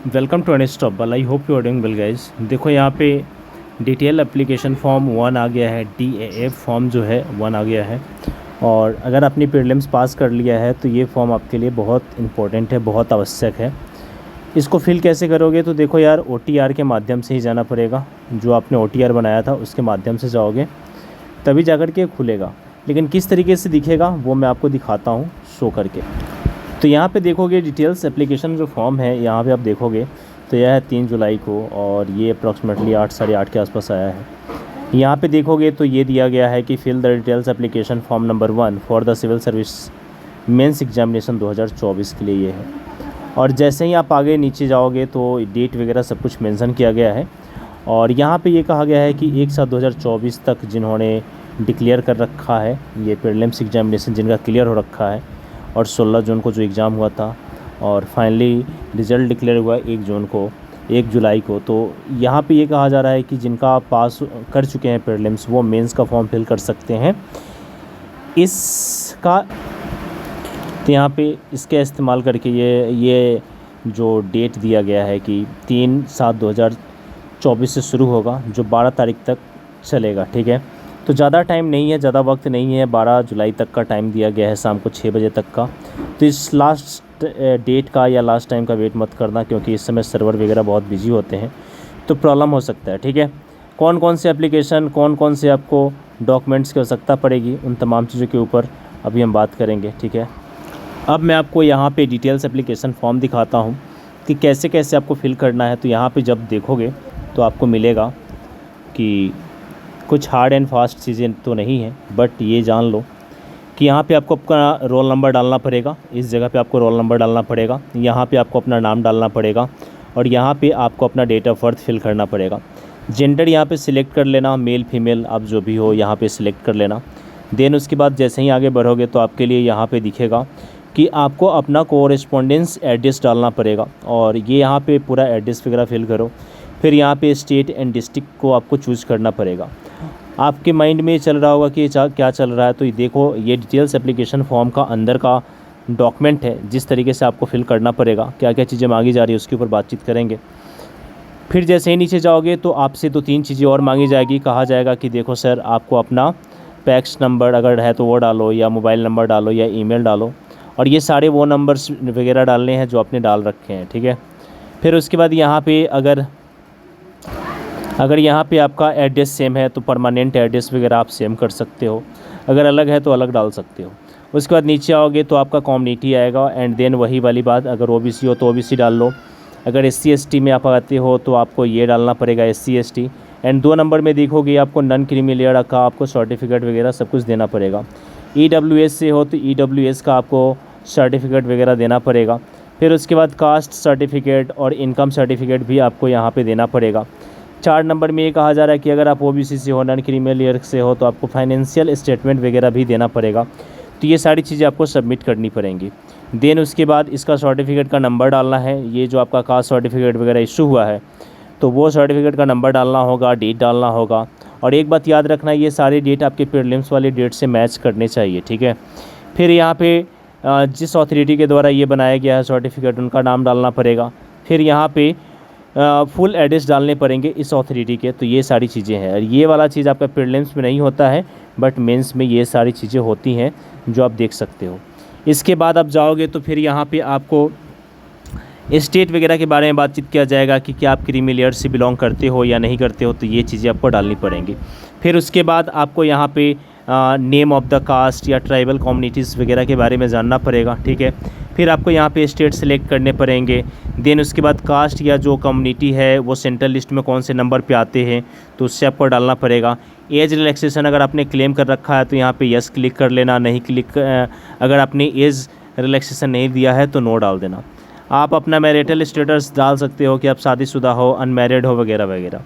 Welcome to Unstoppable. I hope you are doing well guys. देखो यहाँ पे detail application form 1 आ गया है, DAF फॉर्म जो है 1 आ गया है। और अगर आपने प्रीलिम्स पास कर लिया है तो ये फॉर्म आपके लिए बहुत इंपॉर्टेंट है, बहुत आवश्यक है। इसको फिल कैसे करोगे? तो देखो यार, OTR के माध्यम से ही जाना पड़ेगा। जो आपने OTR बनाया था उसके माध्यम से जाओगे तभी जाकर के खुलेगा। लेकिन किस तरीके से दिखेगा वो मैं आपको दिखाता हूँ शो करके। तो यहाँ पे देखोगे डिटेल्स एप्लीकेशन जो फॉर्म है, यहाँ पे आप देखोगे तो यह है 3 जुलाई को, और ये अप्रॉक्सीमेटली 8 साढ़े 8 के आसपास आया है। यहाँ पे देखोगे तो ये दिया गया है कि fill the details application form number 1 for the civil service mains examination 2024 के लिए ये है। और जैसे ही आप आगे नीचे जाओगे तो डेट वगैरह सब कुछ मेंशन किया गया है। और यहाँ पे ये कहा गया है कि 1/7/2024 तक जिन्होंने डिक्लेयर कर रखा है ये प्रीलिम्स एग्जामिनेशन, जिनका क्लियर हो रखा है, और 16 जून को जो एग्ज़ाम हुआ था और फाइनली रिज़ल्ट डिक्लेयर हुआ 1 जुलाई को। तो यहाँ पे ये कहा जा रहा है कि जिनका पास कर चुके हैं प्रीलिम्स वो मेंस का फॉर्म फिल कर सकते हैं। इसका तो यहाँ पे इसका इस्तेमाल करके ये जो डेट दिया गया है कि 3/7/2024 से शुरू होगा, जो 12 तारीख तक चलेगा। ठीक है, तो ज़्यादा टाइम नहीं है, ज़्यादा वक्त नहीं है, 12 जुलाई तक का टाइम दिया गया है, शाम को 6 बजे तक का। तो इस लास्ट डेट का या लास्ट टाइम का वेट मत करना, क्योंकि इस समय सर्वर वगैरह बहुत बिजी होते हैं तो प्रॉब्लम हो सकता है। ठीक है, कौन कौन से एप्लीकेशन, कौन कौन से आपको डॉक्यूमेंट्स की आवश्यकता पड़ेगी, उन तमाम चीज़ों के ऊपर अभी हम बात करेंगे। ठीक है, अब मैं आपको यहाँ पे डिटेल्स एप्लीकेशन फॉर्म दिखाता हूँ कि कैसे कैसे आपको फिल करना है। तो यहाँ पे जब देखोगे तो आपको मिलेगा कि कुछ हार्ड एंड फास्ट चीज़ें तो नहीं है, बट ये जान लो कि यहाँ पे आपको अपना रोल नंबर डालना पड़ेगा। इस जगह पे आपको रोल नंबर डालना पड़ेगा, यहाँ पे आपको अपना नाम डालना पड़ेगा, और यहाँ पे आपको अपना डेट ऑफ बर्थ फिल करना पड़ेगा। जेंडर यहाँ पे सिलेक्ट कर लेना, मेल फीमेल आप जो भी हो यहाँ पे सिलेक्ट कर लेना। देन उसके बाद जैसे ही आगे बढ़ोगे तो आपके लिए यहाँ पे दिखेगा कि आपको अपना कोरेस्पोंडेंस एड्रेस डालना पड़ेगा, और ये यहाँ पे पूरा एड्रेस वगैरह फिल करो। फिर यहाँ पे स्टेट एंड डिस्ट्रिक्ट को आपको चूज़ करना पड़ेगा। आपके माइंड में चल रहा होगा कि ये क्या चल रहा है, तो ये देखो, ये डिटेल्स एप्लीकेशन फॉर्म का अंदर का डॉक्यूमेंट है, जिस तरीके से आपको फिल करना पड़ेगा। क्या क्या चीज़ें मांगी जा रही है उसके ऊपर बातचीत करेंगे। फिर जैसे ही नीचे जाओगे तो आपसे 2-3 चीज़ें और मांगी जाएगी। कहा जाएगा कि देखो सर, आपको अपना पैक्स नंबर अगर है तो वो डालो, या मोबाइल नंबर डालो, या ईमेल डालो, और ये सारे वो नंबर्स वगैरह डालने हैं जो आपने डाल रखे हैं। ठीक है, फिर उसके बाद यहाँ पे अगर यहाँ पे आपका एड्रेस सेम है तो परमानेंट एड्रेस वगैरह आप सेम कर सकते हो, अगर अलग है तो अलग डाल सकते हो। उसके बाद नीचे आओगे तो आपका कम्युनिटी आएगा, एंड देन वही वाली बात, अगर OBC हो तो OBC डाल लो, अगर SC ST में आप आते हो तो आपको ये डालना पड़ेगा SC ST। एंड 2 नंबर में देखोगे आपको नॉन क्रीमी लेयर का आपको सर्टिफिकेट वगैरह सब कुछ देना पड़ेगा। EWS से हो तो EWS का आपको सर्टिफिकेट वगैरह देना पड़ेगा। फिर उसके बाद कास्ट सर्टिफिकेट और इनकम सर्टिफिकेट भी आपको यहाँ पे देना पड़ेगा। 4 नंबर में ये कहा जा रहा है कि अगर आप OBC से हो, नॉन क्रीमी लेयर से हो, तो आपको फाइनेंशियल स्टेटमेंट वगैरह भी देना पड़ेगा। तो ये सारी चीज़ें आपको सबमिट करनी पड़ेंगी। देन उसके बाद इसका सर्टिफिकेट का नंबर डालना है। ये जो आपका कास्ट सर्टिफिकेट वगैरह इशू हुआ है तो वो सर्टिफिकेट का नंबर डालना होगा, डेट डालना होगा। और एक बात याद रखना, ये सारे डेट आपके प्रीलिम्स वाले डेट से मैच करने चाहिए। ठीक है, फिर यहाँ पे जिस अथॉरिटी के द्वारा ये बनाया गया है सर्टिफिकेट, उनका नाम डालना पड़ेगा। फिर यहाँ पे फुल एड्रेस डालने पड़ेंगे इस अथॉरिटी के। तो ये सारी चीज़ें हैं, और ये वाला चीज़ आपका प्रीलिम्स में नहीं होता है, बट मेंस में ये सारी चीज़ें होती हैं जो आप देख सकते हो। इसके बाद आप जाओगे तो फिर यहाँ पे आपको स्टेट वगैरह के बारे में बातचीत किया जाएगा कि क्या आप क्रीमी लेयर से बिलोंग करते हो या नहीं करते हो, तो ये चीज़ें आपको डालनी पड़ेंगी। फिर उसके बाद आपको यहाँ पे नेम ऑफ़ द कास्ट या ट्राइबल कम्युनिटीज़ वगैरह के बारे में जानना पड़ेगा। ठीक है, फिर आपको यहाँ पे स्टेट सेलेक्ट करने पड़ेंगे। देन उसके बाद कास्ट या जो कम्युनिटी है वो सेंट्रल लिस्ट में कौन से नंबर पे आते हैं तो उससे आपको डालना पड़ेगा। एज रिलैक्सेशन अगर आपने क्लेम कर रखा है तो यहाँ पे यस क्लिक कर लेना, नहीं अगर आपने एज रिलैक्सेशन नहीं दिया है तो नो डाल देना। आप अपना मैरिटल स्टेटस डाल सकते हो कि आप शादीशुदा हो, अनमैरिड हो वगैरह वगैरह।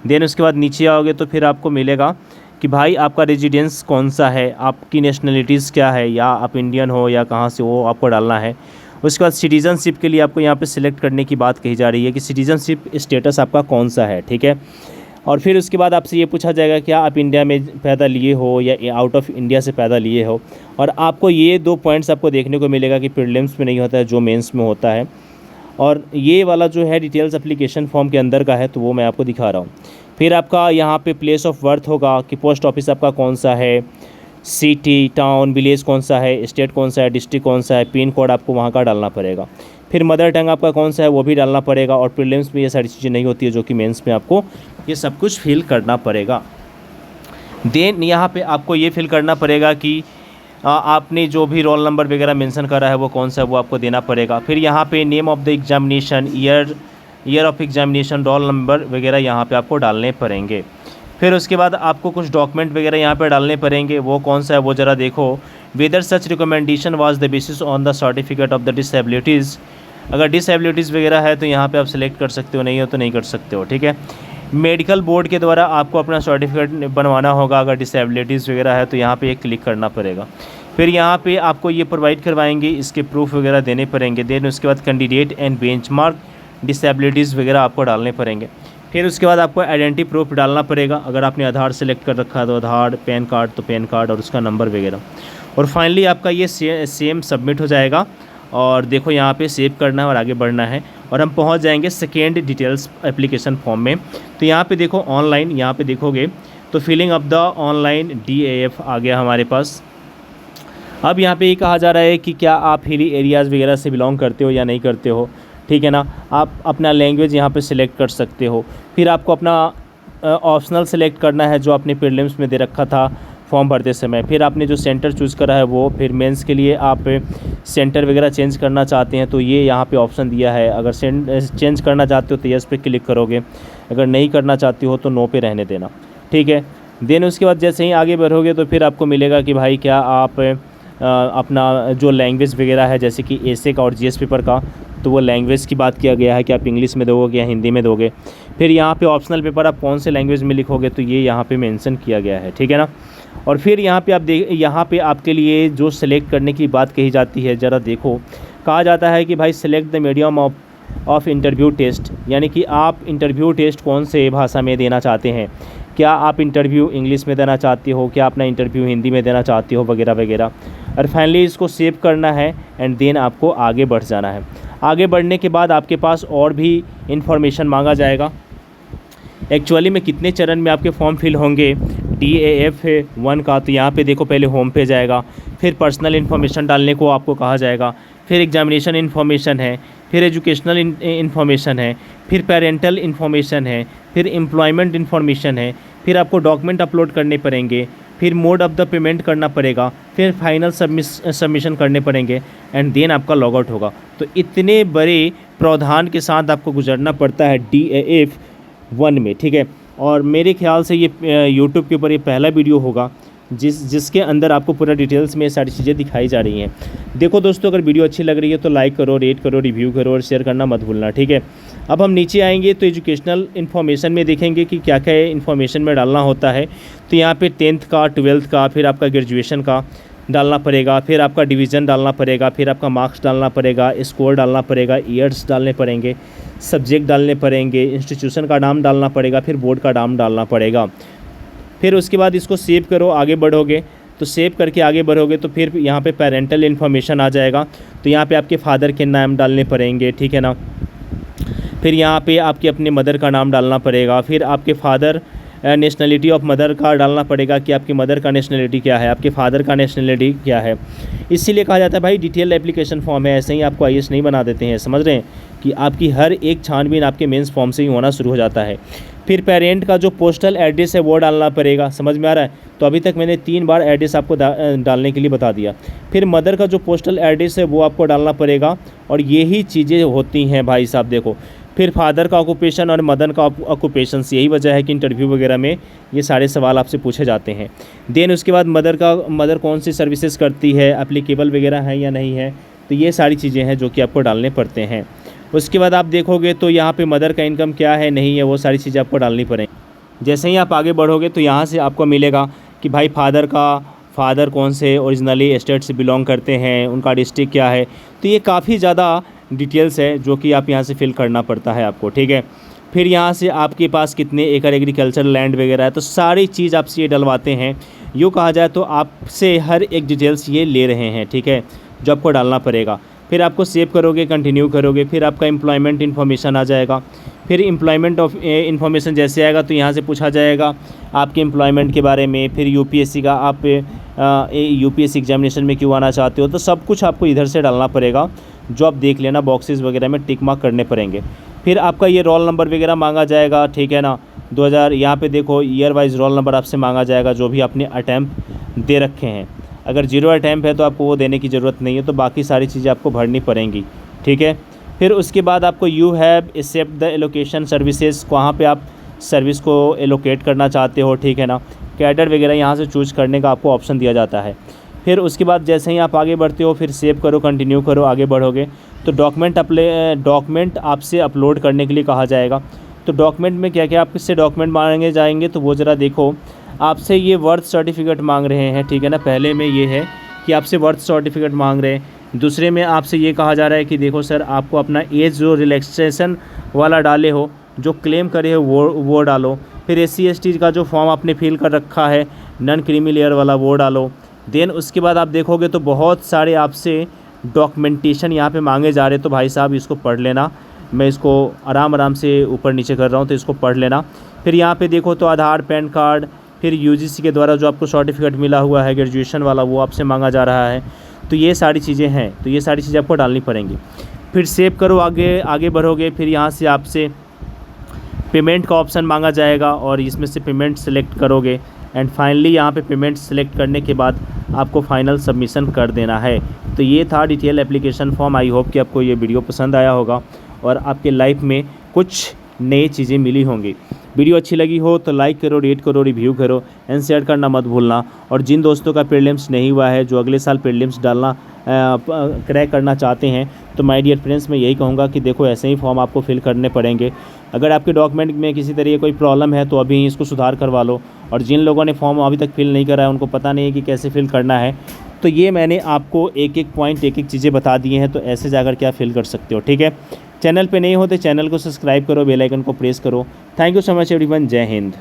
देन उसके बाद नीचे आओगे तो फिर आपको मिलेगा कि भाई आपका रेजिडेंस कौन सा है, आपकी नेशनलिटीज़ क्या है, या आप इंडियन हो या कहाँ से, वो आपको डालना है। उसके बाद सिटीज़नशिप के लिए आपको यहाँ पे सिलेक्ट करने की बात कही जा रही है कि सिटीज़नशिप स्टेटस आपका कौन सा है। ठीक है, और फिर उसके बाद आपसे ये पूछा जाएगा क्या आप इंडिया में पैदा लिए हो या आउट ऑफ इंडिया से पैदा लिए हो। और आपको ये 2 पॉइंट्स आपको देखने को मिलेगा कि प्रीलिम्स में नहीं होता है, जो मेंस में होता है। और ये वाला जो है डिटेल्स एप्लीकेशन फॉर्म के अंदर का है, तो वो मैं आपको दिखा रहा हूँ। फिर आपका यहाँ पे प्लेस ऑफ बर्थ होगा कि पोस्ट ऑफिस आपका कौन सा है, सिटी, टाउन, विलेज कौन सा है, स्टेट कौन सा है, डिस्ट्रिक्ट कौन सा है, पिन कोड आपको वहाँ का डालना पड़ेगा। फिर मदर टंग आपका कौन सा है वो भी डालना पड़ेगा। और प्रीलिम्स में ये सारी चीज़ें नहीं होती है, जो कि मेंस में आपको ये सब कुछ फिल करना पड़ेगा। देन यहाँ पे आपको ये फिल करना पड़ेगा कि आपने जो भी रोल नंबर वगैरह मेंशन करा है वो कौन सा है वो आपको देना पड़ेगा। फिर यहाँ पे name of the examination, year of examination, roll number वगैरह यहाँ पे आपको डालने पड़ेंगे। फिर उसके बाद आपको कुछ डॉक्यूमेंट वगैरह यहाँ पे डालने पड़ेंगे, वो कौन सा है वो ज़रा देखो। Whether such recommendation was the basis on the certificate of the disabilities. अगर डिसेबिलिटीज़ वगैरह है तो यहाँ पे आप सिलेक्ट कर सकते हो, नहीं हो तो नहीं कर सकते हो, ठीक है। मेडिकल बोर्ड के द्वारा आपको अपना सर्टिफिकेट बनवाना होगा, अगर डिसेबिलिटीज़ वगैरह है तो यहाँ पे एक क्लिक करना पड़ेगा। फिर यहाँ पे आपको ये प्रोवाइड करवाएंगे, इसके प्रूफ वगैरह देने पड़ेंगे। देन उसके बाद कैंडिडेट एंड बेंचमार्क डिसेबिलिटीज़ वगैरह आपको डालने पड़ेंगे। फिर उसके बाद आपको आइडेंटिटी प्रूफ डालना पड़ेगा, अगर आपने आधार सेलेक्ट कर रखा है तो आधार, पैन कार्ड तो पैन कार्ड और उसका नंबर वगैरह। और फाइनली आपका ये सेम सबमिट हो जाएगा। और देखो यहाँ पे सेव करना है और आगे बढ़ना है, और हम पहुँच जाएंगे सेकेंड डिटेल्स एप्लीकेशन फॉर्म में। तो यहाँ पे देखो ऑनलाइन, यहाँ पे देखोगे तो filling of the online DAF आ गया हमारे पास। अब यहाँ पे ये कहा जा रहा है कि क्या आप हिली एरियाज़ वगैरह से बिलोंग करते हो या नहीं करते हो, ठीक है ना। आप अपना लैंग्वेज यहाँ पे सिलेक्ट कर सकते हो। फिर आपको अपना ऑप्शनल सेलेक्ट करना है जो आपने प्रीलिम्स में दे रखा था फॉर्म भरते समय। फिर आपने जो सेंटर चूज़ करा है वो, फिर मेंस के लिए आप सेंटर वगैरह चेंज करना चाहते हैं तो ये यहाँ पे ऑप्शन दिया है। अगर चेंज करना चाहते हो तो यस पे क्लिक करोगे, अगर नहीं करना चाहते हो तो नो पे रहने देना, ठीक है। देन उसके बाद जैसे ही आगे बढ़ोगे तो फिर आपको मिलेगा कि भाई क्या आप अपना जो लैंग्वेज वगैरह है, जैसे कि एसे का और GS पेपर का, तो वो लैंग्वेज की बात किया गया है कि आप इंग्लिश में दोगे या हिंदी में दोगे। फिर यहाँ पे ऑप्शनल पेपर आप कौन से लैंग्वेज में लिखोगे तो ये यहाँ पे मेंशन किया गया है, ठीक है ना। और फिर यहाँ पे आप यहाँ पे आपके लिए जो सेलेक्ट करने की बात कही जाती है, ज़रा देखो, कहा जाता है कि भाई select the medium of interview test, यानी कि आप इंटरव्यू टेस्ट कौन से भाषा में देना चाहते हैं। क्या आप इंटरव्यू इंग्लिश में देना चाहते हो, क्या अपना इंटरव्यू हिंदी में देना चाहते हो, वगैरह वगैरह। और फाइनली इसको सेव करना है एंड देन आपको आगे बढ़ जाना है। आगे बढ़ने के बाद आपके पास और भी इन्फॉर्मेशन मांगा जाएगा। एक्चुअली में कितने चरण में आपके फॉर्म फिल होंगे DAF 1 का, तो यहाँ पे देखो पहले होम पे जाएगा, फिर पर्सनल इन्फॉर्मेशन डालने को आपको कहा जाएगा, फिर एग्जामिनेशन इन्फॉर्मेशन है, फिर एजुकेशनल इन्फॉर्मेशन है, फिर पेरेंटल इन्फॉर्मेशन है, फिर एम्प्लॉयमेंट इन्फॉर्मेशन है, फिर आपको डॉक्यूमेंट अपलोड करने पड़ेंगे, फिर मोड ऑफ़ द पेमेंट करना पड़ेगा, फिर फाइनल सबमिशन करने पड़ेंगे एंड देन आपका लॉग आउट होगा। तो इतने बड़े प्रावधान के साथ आपको गुजरना पड़ता है DAF 1 में, ठीक है। और मेरे ख्याल से ये YouTube के ऊपर ये पहला वीडियो होगा जिसके अंदर आपको पूरा डिटेल्स में सारी चीज़ें दिखाई जा रही हैं। देखो दोस्तों, अगर वीडियो अच्छी लग रही है तो लाइक करो, रेट करो, रिव्यू करो और शेयर करना मत भूलना, ठीक है। अब हम नीचे आएंगे तो एजुकेशनल इन्फॉर्मेशन में देखेंगे कि क्या क्या इन्फॉर्मेशन में डालना होता है। तो यहाँ पे 10th का, 12th का, फिर आपका ग्रेजुएशन का डालना पड़ेगा, फिर आपका डिवीज़न डालना पड़ेगा, फिर आपका मार्क्स डालना पड़ेगा, स्कोर डालना पड़ेगा, ईयर्स डालने पड़ेंगे, सब्जेक्ट डालने पड़ेंगे, इंस्टीट्यूशन का नाम डालना पड़ेगा, फिर बोर्ड का नाम डालना पड़ेगा। फिर उसके बाद इसको सेव करो, आगे बढ़ोगे तो सेव करके आगे बढ़ोगे तो फिर यहाँ पे पेरेंटल इन्फॉर्मेशन आ जाएगा। तो यहाँ पे आपके फादर के नाम डालने पड़ेंगे, ठीक है ना। फिर यहाँ पे आपके अपने मदर का नाम डालना पड़ेगा, फिर आपके फादर नेशनलिटी ऑफ मदर का डालना पड़ेगा कि आपकी मदर का नेशनलिटी क्या है, आपके फादर का नेशनलिटी क्या है। इसीलिए कहा जाता है भाई डिटेल एप्लीकेशन फॉर्म है, ऐसे ही आपको IAS नहीं बना देते हैं, समझ रहे हैं कि आपकी हर एक छानबीन आपके मेंस फॉर्म से ही होना शुरू हो जाता है। फिर पेरेंट का जो पोस्टल एड्रेस है वो डालना पड़ेगा, समझ में आ रहा है। तो अभी तक मैंने 3 बार एड्रेस आपको डालने के लिए बता दिया। फिर मदर का जो पोस्टल एड्रेस है वो आपको डालना पड़ेगा, और यही चीज़ें होती हैं भाई साहब। देखो, फिर फादर का ऑक्यूपेशन और मदर का ऑक्यूपेशन, यही वजह है कि इंटरव्यू वगैरह में ये सारे सवाल आपसे पूछे जाते हैं। देन उसके बाद मदर कौन सी सर्विसेज करती है, एप्लीकेबल वगैरह है या नहीं है, तो ये सारी चीज़ें हैं जो कि आपको डालने पड़ते हैं। उसके बाद आप देखोगे तो यहाँ पे मदर का इनकम क्या है, नहीं है, वो सारी चीज़ें आपको डालनी पड़ेंगी। जैसे ही आप आगे बढ़ोगे तो यहाँ से आपको मिलेगा कि भाई फादर कौन से ओरिजिनली स्टेट से बिलोंग करते हैं, उनका डिस्ट्रिक्ट क्या है। तो ये काफ़ी ज़्यादा डिटेल्स है जो कि आप यहाँ से फिल करना पड़ता है आपको, ठीक है। फिर यहाँ से आपके पास कितने एकड़ एग्रीकल्चर लैंड वगैरह है, तो सारी चीज़ आपसे ये डलवाते हैं। यूँ कहा जाए तो आपसे हर एक डिटेल्स ये ले रहे हैं, ठीक है, जो आपको डालना पड़ेगा। फिर आपको सेव करोगे, कंटिन्यू करोगे, फिर आपका एम्प्लॉयमेंट इन्फॉर्मेशन आ जाएगा। फिर एम्प्लॉयमेंट ऑफ इन्फॉर्मेशन जैसे आएगा तो यहाँ से पूछा जाएगा आपके एम्प्लॉयमेंट के बारे में। फिर यूपीएससी का आप यूपीएससी एग्जामिनेशन में क्यों आना चाहते हो, तो सब कुछ आपको इधर से डालना पड़ेगा, जो आप देख लेना बॉक्सेस वगैरह में टिक मार्क करने पड़ेंगे। फिर आपका ये रोल नंबर वगैरह मांगा जाएगा, ठीक है ना। 2000 यहाँ पे देखो ईयर वाइज रोल नंबर आपसे मांगा जाएगा, जो भी आपने अटैम्प्ट दे रखे हैं। अगर 0 अटैम्प्ट है तो आपको वो देने की ज़रूरत नहीं है, तो बाकी सारी चीज़ें आपको भरनी पड़ेंगी, ठीक है। फिर उसके बाद आपको you have accept the allocation services, वहाँ पे आप सर्विस को एलोकेट करना चाहते हो, ठीक है ना। कैडर वगैरह यहाँ से चूज करने का आपको ऑप्शन दिया जाता है। फिर उसके बाद जैसे ही आप आगे बढ़ते हो, फिर सेव करो, कंटिन्यू करो, आगे बढ़ोगे तो डॉक्यूमेंट आपसे अपलोड करने के लिए कहा जाएगा। तो डॉक्यूमेंट में क्या क्या आपसे डॉक्यूमेंट मांगे जाएंगे, तो वो ज़रा देखो। आपसे ये बर्थ सर्टिफिकेट मांग रहे हैं, ठीक है ना। पहले में ये है कि आपसे बर्थ सर्टिफिकेट मांग रहे हैं। दूसरे में आपसे ये कहा जा रहा है कि देखो सर, आपको अपना एज जो रिलैक्सेशन वाला डाले हो, जो क्लेम करे हो वो डालो। फिर SC ST का जो फॉर्म आपने फिल कर रखा है नॉन क्रीमी लेयर वाला, वो डालो। देन उसके बाद आप देखोगे तो बहुत सारे आपसे डॉक्यूमेंटेशन यहाँ पे मांगे जा रहे हैं। तो भाई साहब इसको पढ़ लेना, मैं इसको आराम से ऊपर नीचे कर रहा हूँ, तो इसको पढ़ लेना। फिर यहाँ पे देखो तो आधार, पैन कार्ड, फिर UGC के द्वारा जो आपको सर्टिफिकेट मिला हुआ है ग्रेजुएशन वाला, वो आपसे मांगा जा रहा है। तो ये सारी चीज़ें हैं, तो ये सारी चीज़ें आपको डालनी पड़ेंगी। फिर सेव करो, आगे बढ़ोगे। फिर यहाँ से आपसे पेमेंट का ऑप्शन मांगा जाएगा और इसमें से पेमेंट सेलेक्ट करोगे। एंड फाइनली यहाँ पे पेमेंट सेलेक्ट करने के बाद आपको फाइनल सबमिशन कर देना है। तो ये था detail application form. I hope कि आपको ये वीडियो पसंद आया होगा और आपके लाइफ में कुछ नई चीज़ें मिली होंगी। वीडियो अच्छी लगी हो तो लाइक करो, रेट करो, रिव्यू करो एंड शेयर करना मत भूलना। और जिन दोस्तों का प्रीलिम्स नहीं हुआ है, जो अगले साल प्रीलिम्स डालना क्रैक करना चाहते हैं, तो माय डियर फ्रेंड्स मैं यही कहूँगा कि देखो ऐसे ही फॉर्म आपको फिल करने पड़ेंगे। अगर आपके डॉक्यूमेंट में किसी तरह कोई प्रॉब्लम है तो अभी इसको सुधार करवा लो। और जिन लोगों ने फॉर्म अभी तक फिल नहीं करा है, उनको पता नहीं है कि कैसे फिल करना है, तो ये मैंने आपको एक एक पॉइंट, एक एक चीज़ें बता दी हैं, तो ऐसे जाकर क्या फिल कर सकते हो, ठीक है। चैनल पे नहीं हो तो चैनल को सब्सक्राइब करो, बेल आइकन को प्रेस करो। Thank you so much everyone. जय हिंद।